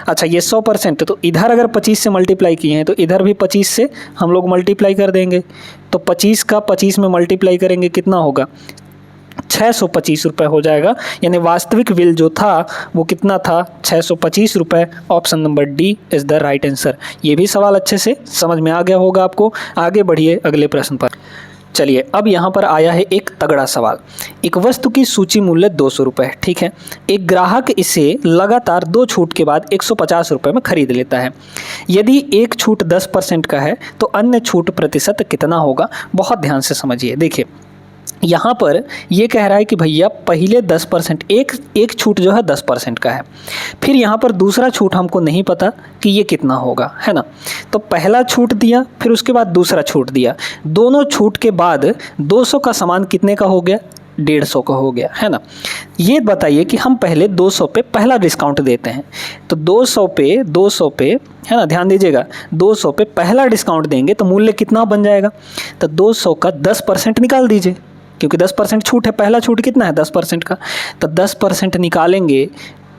अच्छा ये 100%, तो इधर अगर 25 से मल्टीप्लाई किए हैं तो इधर भी 25 से हम लोग मल्टीप्लाई कर देंगे। तो 25 का 25 में मल्टीप्लाई करेंगे कितना होगा, 625 रुपये हो जाएगा। यानी वास्तविक बिल जो था वो कितना था, 625 रुपये। Option number D is the right answer. ये भी सवाल अच्छे से समझ में आ गया होगा आपको। आगे बढ़िए अगले प्रश्न पर। चलिए अब यहाँ पर आया है एक तगड़ा सवाल। एक वस्तु की सूची मूल्य 200 रुपये है, ठीक है। एक ग्राहक इसे लगातार 2 छूट के बाद 150 रुपये में खरीद लेता है। यदि एक छूट 10% का है तो अन्य छूट प्रतिशत कितना होगा। बहुत ध्यान से समझिए। देखिए यहाँ पर ये कह रहा है कि भैया पहले 10% एक छूट जो है 10% का है, फिर यहाँ पर दूसरा छूट हमको नहीं पता कि ये कितना होगा, है ना। तो पहला छूट दिया, फिर उसके बाद दूसरा छूट दिया। दोनों छूट के बाद 200 का सामान कितने का हो गया, 150 का हो गया, है ना। ये बताइए कि हम पहले 200 पे पहला डिस्काउंट देते हैं, तो 200 पे है ना, ध्यान दीजिएगा, 200 पे पहला डिस्काउंट देंगे तो मूल्य कितना बन जाएगा। तो 200 का 10% निकाल दीजिए, क्योंकि 10% छूट है। पहला छूट कितना है, 10% का। तो 10% निकालेंगे,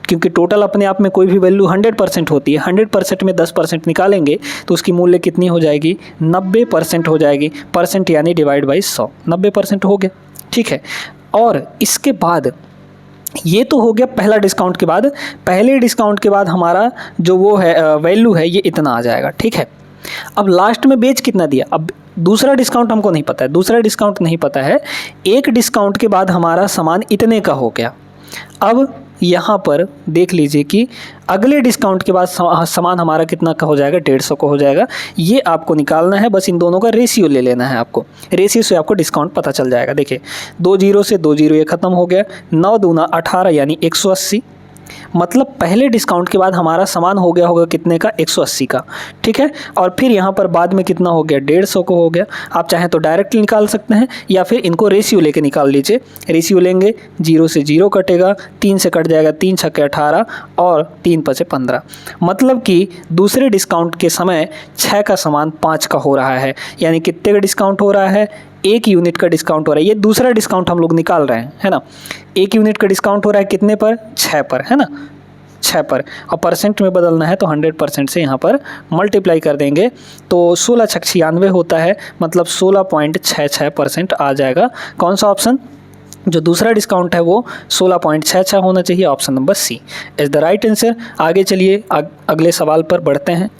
क्योंकि टोटल अपने आप में कोई भी वैल्यू 100% होती है। 100% में 10% निकालेंगे तो उसकी मूल्य कितनी हो जाएगी, 90% हो जाएगी। परसेंट यानी डिवाइड बाई 100, 90% हो गया, ठीक है। और इसके बाद ये तो हो गया पहला डिस्काउंट के बाद। पहले डिस्काउंट के बाद हमारा जो वो है वैल्यू है ये इतना आ जाएगा, ठीक है। अब लास्ट में बेच कितना दिया, अब दूसरा डिस्काउंट हमको नहीं पता है, दूसरा डिस्काउंट नहीं पता है। एक डिस्काउंट के बाद हमारा सामान इतने का हो गया। अब यहाँ पर देख लीजिए कि अगले डिस्काउंट के बाद सामान हमारा कितना का हो जाएगा, 150 का हो जाएगा। ये आपको निकालना है, बस इन दोनों का रेशियो ले लेना है आपको। रेशियो से आपको डिस्काउंट पता चल जाएगा। देखिए 2 जीरो से 2 जीरो ये ख़त्म हो गया। 9 दूना 18 यानी 180। मतलब पहले डिस्काउंट के बाद हमारा सामान हो गया होगा कितने का, 180 का, ठीक है। और फिर यहाँ पर बाद में कितना हो गया, 150 को हो गया। आप चाहें तो डायरेक्टली निकाल सकते हैं या फिर इनको रेशियो लेके निकाल लीजिए। रेशियो लेंगे, 0 से 0 कटेगा, 3 से कट जाएगा, 3 छक्के 18 और 3 पचे 15। मतलब कि दूसरे डिस्काउंट के समय 6 का सामान 5 का हो रहा है। यानी कितने का डिस्काउंट हो रहा है, 1 यूनिट का डिस्काउंट हो रहा है। ये दूसरा डिस्काउंट हम लोग निकाल रहे हैं, है ना। 1 यूनिट का डिस्काउंट हो रहा है कितने पर, 6 पर, है ना, 6 पर। और परसेंट में बदलना है तो 100% से यहाँ पर मल्टीप्लाई कर देंगे तो 16 छक 96 होता है। मतलब 16.66% आ जाएगा। कौन सा ऑप्शन, जो दूसरा डिस्काउंट है वो 16.66 होना चाहिए। Option number C is the right answer. आगे चलिए अगले सवाल पर बढ़ते हैं।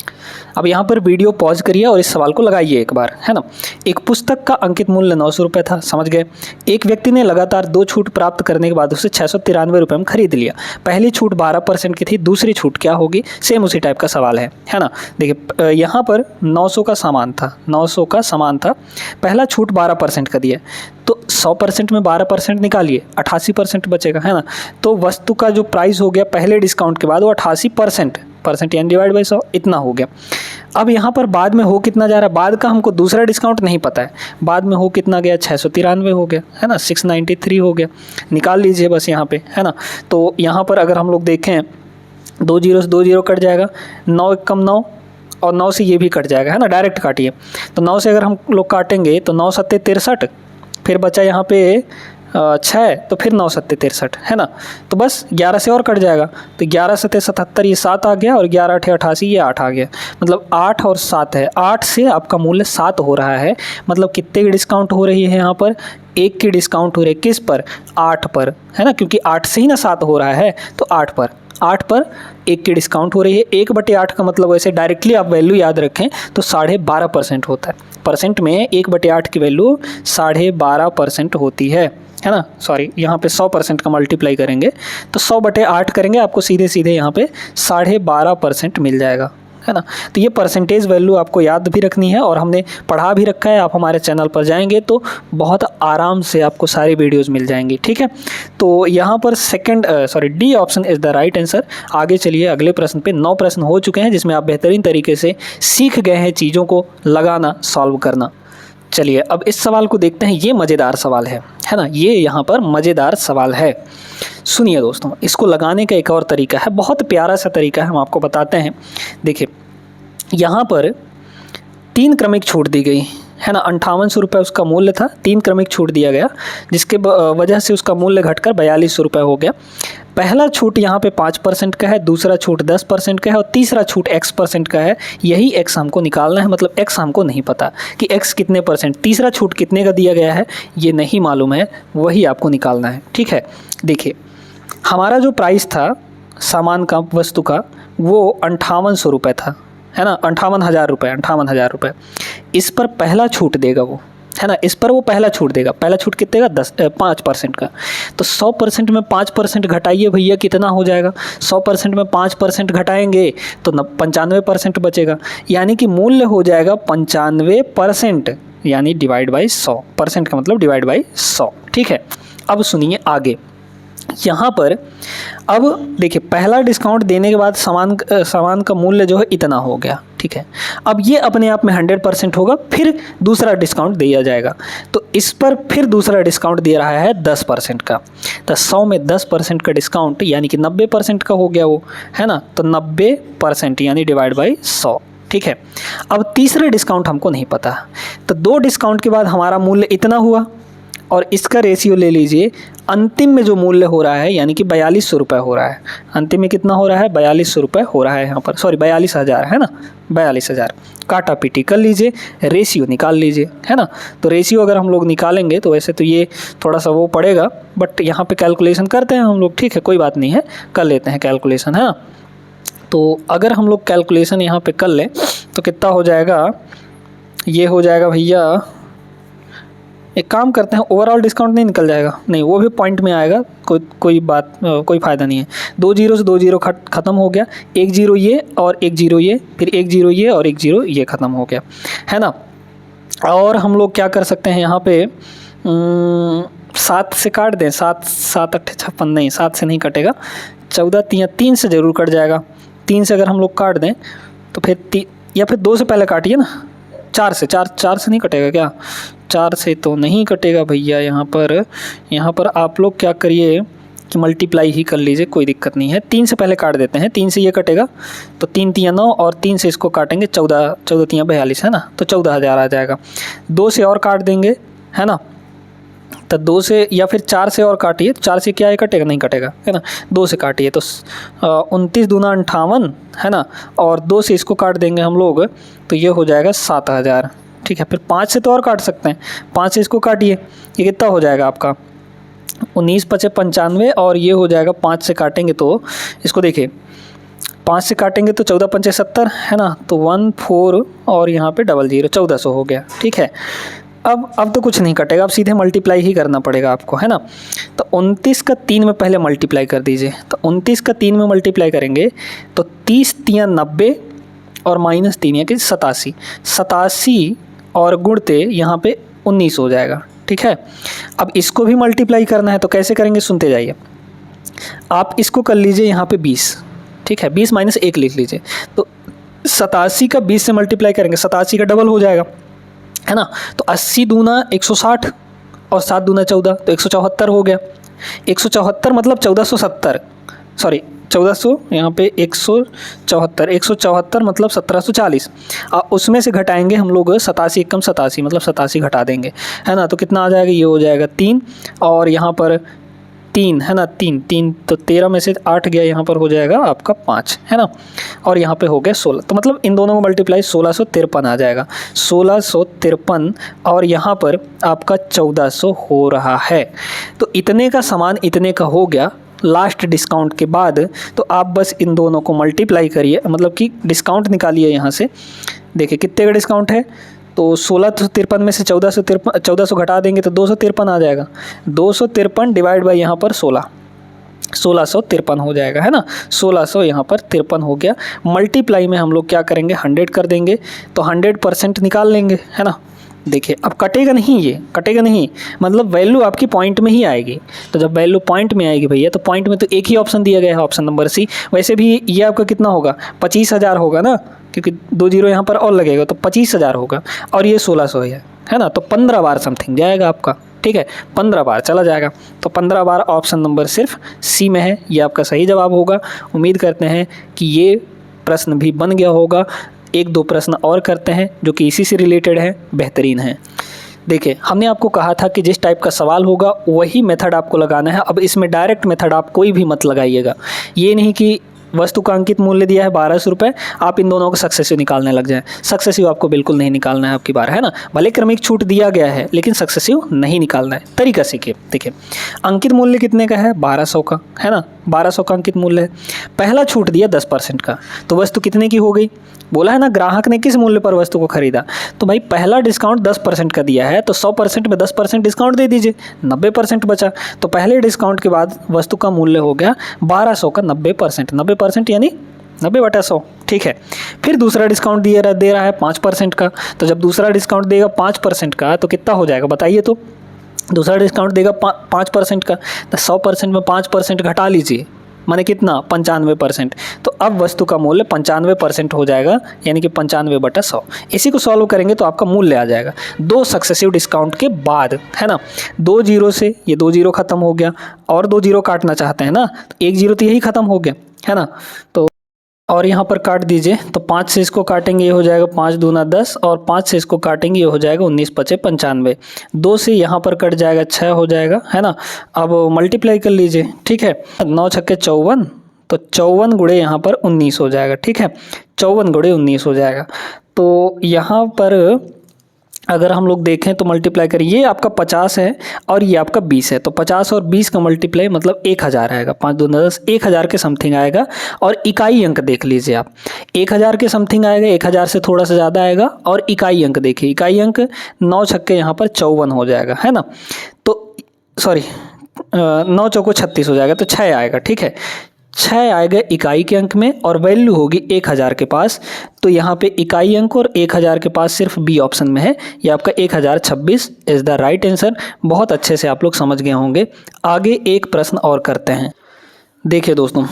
अब यहाँ पर वीडियो पॉज करिए और इस सवाल को लगाइए एक बार, है ना। एक पुस्तक का अंकित मूल्य 900 रुपये था, समझ गए। एक व्यक्ति ने लगातार 2 छूट प्राप्त करने के बाद उसे 693 रुपये में खरीद लिया। पहली छूट 12% की थी, दूसरी छूट क्या होगी। सेम उसी टाइप का सवाल है ना। देखिए यहाँ पर 900 का सामान था, 900 का सामान था, पहला छूट 12% का दिया। तो 100% में 12% निकालिए, 88% बचेगा, है ना। तो वस्तु का जो प्राइस हो गया पहले डिस्काउंट के बाद वो 88% यानी डिवाइड बाई 100 इतना हो गया। अब यहाँ पर बाद में हो कितना जा रहा है, बाद का हमको दूसरा डिस्काउंट नहीं पता है, बाद में हो कितना गया, 693 हो गया, है ना, 693 हो गया, निकाल लीजिए बस यहाँ पे, है ना। तो यहाँ पर अगर हम लोग देखें 2 जीरो से 2 जीरो कट जाएगा, 9 एक कम 9 और 9 से ये भी कट जाएगा, है ना, डायरेक्ट काटिए। तो 9 से अगर हम लोग काटेंगे तो 9 सत्ते 63, फिर बचा यहाँ पे 6, तो फिर 9 सत्ते 63, है ना। तो बस 11 से और कट जाएगा, तो 11 सत्ते 77 ये 7 आ गया, और 11 अठे 88 ये 8 आ गया, मतलब 8 और 7 है, 8 से आपका मूल्य 7 हो रहा है। मतलब कितने की डिस्काउंट हो रही है यहाँ पर, 1 की डिस्काउंट हो रही है, किस पर, 8 पर, है ना, क्योंकि 8 से ही ना 7 हो रहा है, तो 8 पर 1 की डिस्काउंट हो रही है। 1/8 का मतलब वैसे डायरेक्टली आप वैल्यू याद रखें तो 12.5% होता है। परसेंट में 1/8 की वैल्यू 12.5% होती है ना, सॉरी, यहाँ पे 100% का मल्टीप्लाई करेंगे तो 100/8 करेंगे, आपको सीधे सीधे यहाँ पे 12.5% मिल जाएगा, है ना। तो ये परसेंटेज वैल्यू आपको याद भी रखनी है, और हमने पढ़ा भी रखा है। आप हमारे चैनल पर जाएंगे तो बहुत आराम से आपको सारी वीडियोस मिल जाएंगी, ठीक है। तो यहाँ पर D option is the right answer. आगे चलिए अगले प्रश्न पे। 9 प्रश्न हो चुके हैं जिसमें आप बेहतरीन तरीके से सीख गए हैं चीज़ों को लगाना, सॉल्व करना। चलिए अब इस सवाल को देखते हैं। ये मज़ेदार सवाल है ना, ये यहाँ पर मज़ेदार सवाल है। सुनिए दोस्तों, इसको लगाने का एक और तरीका है, बहुत प्यारा सा तरीका है, हम आपको बताते हैं। देखिए यहाँ पर 3 क्रमिक छूट दी गई, है ना, 5800 रुपये उसका मूल्य था, 3 क्रमिक छूट दिया गया, जिसके वजह से उसका मूल्य घटकर 4200 रुपये हो गया। पहला छूट यहाँ पे 5% का है, दूसरा छूट 10% का है, और तीसरा छूट X% का है। यही X हमको निकालना है, मतलब X हमको नहीं पता कि X कितने %, तीसरा छूट कितने का दिया गया है ये नहीं मालूम है, वही आपको निकालना है, ठीक है। देखिए हमारा जो प्राइस था सामान का, वस्तु का, वो 5800 रुपये था, है ना, 58,000 रुपये, 58,000 रुपये। इस पर पहला छूट देगा वो, है ना, इस पर वो पहला छूट देगा। पहला छूट कितने का, 5% का। तो 100% में 5% घटाइए भैया, कितना हो जाएगा, 100% में 5% घटाएंगे तो 95% बचेगा, यानी कि मूल्य हो जाएगा 95%, यानी डिवाइड बाई 100%, का मतलब डिवाइड बाई 100, ठीक है। अब सुनिए आगे, यहाँ पर अब देखिए पहला डिस्काउंट देने के बाद सामान का मूल्य जो है इतना हो गया, ठीक है। अब ये अपने आप में 100% होगा, फिर दूसरा डिस्काउंट दिया जाएगा, तो इस पर फिर दूसरा डिस्काउंट दे रहा है 10% का। तो 100 में 10% का डिस्काउंट यानी कि 90% का हो गया वो, है ना। तो 90% यानी डिवाइड बाई 100, ठीक है। अब तीसरा डिस्काउंट हमको नहीं पता, तो 2 डिस्काउंट के बाद हमारा मूल्य इतना हुआ, और इसका रेशियो ले लीजिए, अंतिम में जो मूल्य हो रहा है यानी कि 4200 रुपये हो रहा है। अंतिम में कितना हो रहा है, 4200 रुपये हो रहा है यहाँ पर, सॉरी 42,000, है ना, 42,000। काटा पीटी कर लीजिए, रेशियो निकाल लीजिए, है ना। तो रेशियो अगर हम लोग निकालेंगे तो वैसे तो ये थोड़ा सा वो पड़ेगा, बट यहाँ पे कैलकुलेशन करते हैं हम लोग, ठीक है, कोई बात नहीं है, कर लेते हैं कैलकुलेशन, है ना। तो अगर हम लोग कैलकुलेशन यहाँ पर कर लें तो कितना हो जाएगा, ये हो जाएगा भैया, एक काम करते हैं, ओवरऑल डिस्काउंट नहीं निकल जाएगा, नहीं वो भी पॉइंट में आएगा, कोई फ़ायदा नहीं है। 2 जीरो से 2 जीरो ख़त्म हो गया, 1 जीरो ये और 1 जीरो ये, फिर 1 जीरो ये और 1 जीरो ये ख़त्म हो गया, है ना। और हम लोग क्या कर सकते हैं यहाँ पे, 7 से काट दें, 7 अट्ठे 56, नहीं 7 से नहीं कटेगा, 14 3 से ज़रूर कट जाएगा। 3 से अगर हम लोग काट दें तो फिर या फिर 2 से पहले काटिए ना, 4 से नहीं कटेगा क्या, 4 से तो नहीं कटेगा भैया। यहाँ पर आप लोग क्या करिए कि मल्टीप्लाई ही कर लीजिए, कोई दिक्कत नहीं है। 3 से पहले काट देते हैं, 3 से ये कटेगा तो 3 3 9, और 3 से इसको काटेंगे 14 3 42, है ना, तो 14,000 आ जाएगा। 2 से और काट देंगे, है ना, तो 2 से या फिर 4 से और काटिए, 4 से क्या ये कटेगा, नहीं कटेगा, है ना। 2 से काटिए तो 29 दूना 58, है ना, और 2 से इसको काट देंगे हम लोग तो ये हो जाएगा 7,000, ठीक है। फिर 5 से तो और काट सकते हैं, 5 से इसको काटिए, ये कितना हो जाएगा आपका 19 5 95, और ये हो जाएगा 5 से काटेंगे तो इसको देखिए, 5 से काटेंगे तो 14 5 70, है ना, तो 14 और यहाँ पे 00 1400 हो गया, ठीक है। अब तो कुछ नहीं कटेगा, अब सीधे मल्टीप्लाई ही करना पड़ेगा आपको, है ना। तो 29 का 3 में पहले मल्टीप्लाई कर दीजिए, तो 29 का 3 में मल्टीप्लाई करेंगे तो 30 3 90 और -3 यानी कि 87 और गुणते यहाँ पे 19 हो जाएगा, ठीक है। अब इसको भी मल्टीप्लाई करना है तो कैसे करेंगे, सुनते जाइए। आप इसको कर लीजिए यहाँ पे 20, ठीक है, 20 - 1 लिख लीजिए, तो 87 का 20 से मल्टीप्लाई करेंगे, 87 का डबल हो जाएगा, है ना। तो 80 दूना 160 और 7 दूना 14, तो 174 हो गया। 174 मतलब 1470, सॉरी 1400, यहाँ पे 174 मतलब 1740। उसमें से घटाएंगे हम लोग 87 कम 87 मतलब 87 घटा देंगे, है ना। तो कितना आ जाएगा, ये हो जाएगा 3 और यहाँ पर 3, है ना, 3 तो 13 में से 8 गया, यहाँ पर हो जाएगा आपका 5, है ना। और यहाँ पे हो गया 16, तो मतलब इन दोनों को मल्टीप्लाई 1653 आ जाएगा, 1653 और यहाँ पर आपका 1400 हो रहा है। तो इतने का सामान इतने का हो गया लास्ट डिस्काउंट के बाद। तो आप बस इन दोनों को मल्टीप्लाई करिए, मतलब कि डिस्काउंट निकालिए यहाँ से। देखिए कितने का डिस्काउंट है, तो 1653 में से 1400 घटा देंगे तो 253 आ जाएगा। 253 डिवाइड बाई यहाँ पर 1653 हो जाएगा, है ना। 1600 यहाँ पर 53 हो गया। मल्टीप्लाई में हम लोग क्या करेंगे, 100 कर देंगे तो 100% निकाल लेंगे, है ना। देखिए अब कटेगा नहीं, ये कटेगा नहीं, मतलब वैल्यू आपकी पॉइंट में ही आएगी। तो जब वैल्यू पॉइंट में आएगी भैया, तो पॉइंट में तो एक ही ऑप्शन दिया गया है, ऑप्शन नंबर सी। वैसे भी ये आपका कितना होगा, 25,000 होगा ना, क्योंकि 2 जीरो यहाँ पर और लगेगा, तो 25,000 होगा और ये 1600 है ना। तो 15 बार समथिंग जाएगा आपका, ठीक है, 15 बार चला जाएगा। तो 15 बार ऑप्शन नंबर सिर्फ सी में है, ये आपका सही जवाब होगा। उम्मीद करते हैं कि ये प्रश्न भी बन गया होगा। 1-2 प्रश्न और करते हैं जो कि इसी से रिलेटेड है, बेहतरीन है। देखिए हमने आपको कहा था कि जिस टाइप का सवाल होगा वही मेथड आपको लगाना है। अब इसमें डायरेक्ट मेथड आप कोई भी मत लगाइएगा। ये नहीं कि वस्तु का अंकित मूल्य दिया है 1200 रुपये, आप इन दोनों को सक्सेसिव निकालने लग जाएं। सक्सेसिव आपको बिल्कुल नहीं निकालना है आपकी बार, है ना। भले क्रमिक छूट दिया गया है लेकिन सक्सेसिव नहीं निकालना है। तरीका सीखिए। देखिए अंकित मूल्य कितने का है, 1200 का, है ना। 1200 का अंकित मूल्य है। पहला छूट दिया 10% का, तो वस्तु कितने की हो गई, बोला है ना ग्राहक ने किस मूल्य पर वस्तु को खरीदा। तो भाई पहला डिस्काउंट 10% का दिया है, तो 100% में 10% डिस्काउंट दे दीजिए, 90% बचा। तो पहले डिस्काउंट के बाद वस्तु का मूल्य हो गया 1200 का 90%, 90% यानी 90/100, ठीक है। फिर दूसरा डिस्काउंट दे रहा है 5% का। तो जब दूसरा डिस्काउंट देगा 5% का तो कितना हो जाएगा बताइए। तो दूसरा डिस्काउंट देगा 5% का, तो 100% में 5% घटा लीजिए, माने कितना, 95%। तो अब वस्तु का मूल्य 95% हो जाएगा, यानी कि 95/100। इसी को सॉल्व करेंगे तो आपका मूल्य आ जाएगा 2 सक्सेसिव डिस्काउंट के बाद, है ना। 2 जीरो से ये 2 जीरो खत्म हो गया, और 2 जीरो काटना चाहते हैं ना, तो 1 जीरो तो यही खत्म हो गया, है ना। तो और यहाँ पर काट दीजिए, तो 5 से इसको काटेंगे ये हो जाएगा 5 दूना 10, और 5 से इसको काटेंगे ये हो जाएगा 19×5 = 95। 2 से यहाँ पर कट जाएगा 6 हो जाएगा, है ना। अब मल्टीप्लाई कर लीजिए, ठीक है। 9 छक्के 54, तो 54 गुणे यहाँ पर 19 हो जाएगा, ठीक है। 54 गुणे 19 हो जाएगा। तो यहाँ पर अगर हम लोग देखें तो मल्टीप्लाई करें, ये आपका 50 है और ये आपका 20 है, तो 50 और 20 का मल्टीप्लाई मतलब 1000 आएगा। 5 दूना 10, 1000 के समथिंग आएगा। और इकाई अंक देख लीजिए आप, 1000 के समथिंग आएगा, 1000 से थोड़ा सा ज़्यादा आएगा। और इकाई अंक देखिए, इकाई अंक 9 छक्के यहाँ पर 54 हो जाएगा, है ना। तो सॉरी 9 चौको 36 हो जाएगा, तो 6 आएगा, ठीक है। 6 आएगा इकाई के अंक में, और वैल्यू होगी 1000 के पास। तो यहाँ पे इकाई अंक और 1000 के पास सिर्फ बी ऑप्शन में है, ये आपका 1026 इज़ द राइट आंसर। बहुत अच्छे से आप लोग समझ गए होंगे। आगे एक प्रश्न और करते हैं। देखिए दोस्तों,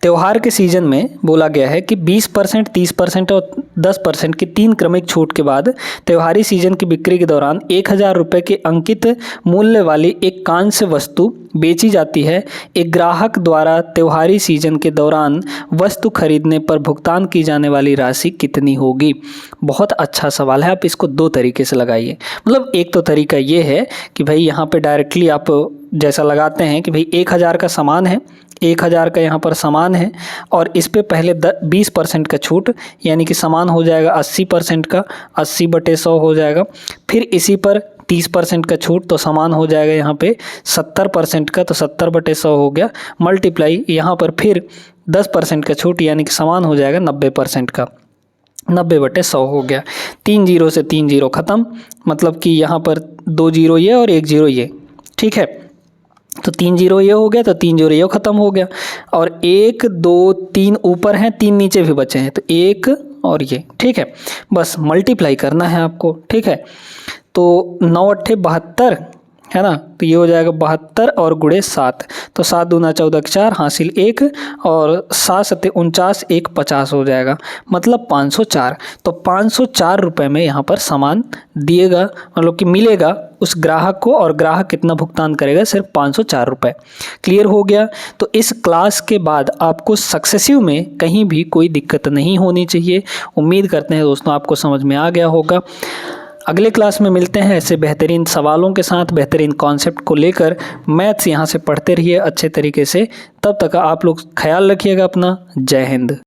त्यौहार के सीजन में बोला गया है कि 20%, 30% और 10% की 3 क्रमिक छूट के बाद त्योहारी सीजन की बिक्री के दौरान 1000 रुपये के अंकित मूल्य वाली एक कांस्य वस्तु बेची जाती है। एक ग्राहक द्वारा त्योहारी सीजन के दौरान वस्तु खरीदने पर भुगतान की जाने वाली राशि कितनी होगी। बहुत अच्छा सवाल है, आप इसको 2 तरीके से लगाइए। मतलब एक तो तरीका ये है कि भाई यहाँ पे डायरेक्टली आप जैसा लगाते हैं कि भाई 1000 का सामान है, 1000 का यहाँ पर सामान है, और इस पे पहले 20% का छूट, यानी कि सामान हो जाएगा 80% का, 80/100 हो जाएगा। फिर इसी पर 30% का छूट, तो सामान हो जाएगा यहाँ पे 70% का, तो 70/100 हो गया। मल्टीप्लाई यहाँ पर फिर 10% का छूट, यानी कि सामान हो जाएगा 90% का, 90/100 हो गया। 3 जीरो से 3 जीरो ख़त्म, मतलब कि यहाँ पर 2 जीरो ये और 1 जीरो ये, ठीक है। तो 3 जीरो ये हो गया, तो 3 जीरो ये ख़त्म हो गया। और 1 2 3 ऊपर हैं, 3 नीचे भी बचे हैं, तो 1 और ये, ठीक है। बस मल्टीप्लाई करना है आपको, ठीक है। तो 9 × 8 = 72, है ना। तो ये हो जाएगा 72 और गुणे 7, तो 7 दूना 14 4 हासिल 1 और 7 सत्ते 49 1 50 हो जाएगा, मतलब 504। तो 504 रुपये में यहाँ पर सामान दिएगा, मतलब कि मिलेगा उस ग्राहक को, और ग्राहक कितना भुगतान करेगा, सिर्फ 504 रुपये। क्लियर हो गया। तो इस क्लास के बाद आपको सक्सेसिव में कहीं भी कोई दिक्कत नहीं होनी चाहिए। उम्मीद करते हैं दोस्तों आपको समझ में आ गया होगा। अगले क्लास में मिलते हैं ऐसे बेहतरीन सवालों के साथ, बेहतरीन कॉन्सेप्ट को लेकर। मैथ्स यहाँ से पढ़ते रहिए अच्छे तरीके से। तब तक आप लोग ख्याल रखिएगा अपना। जय हिंद।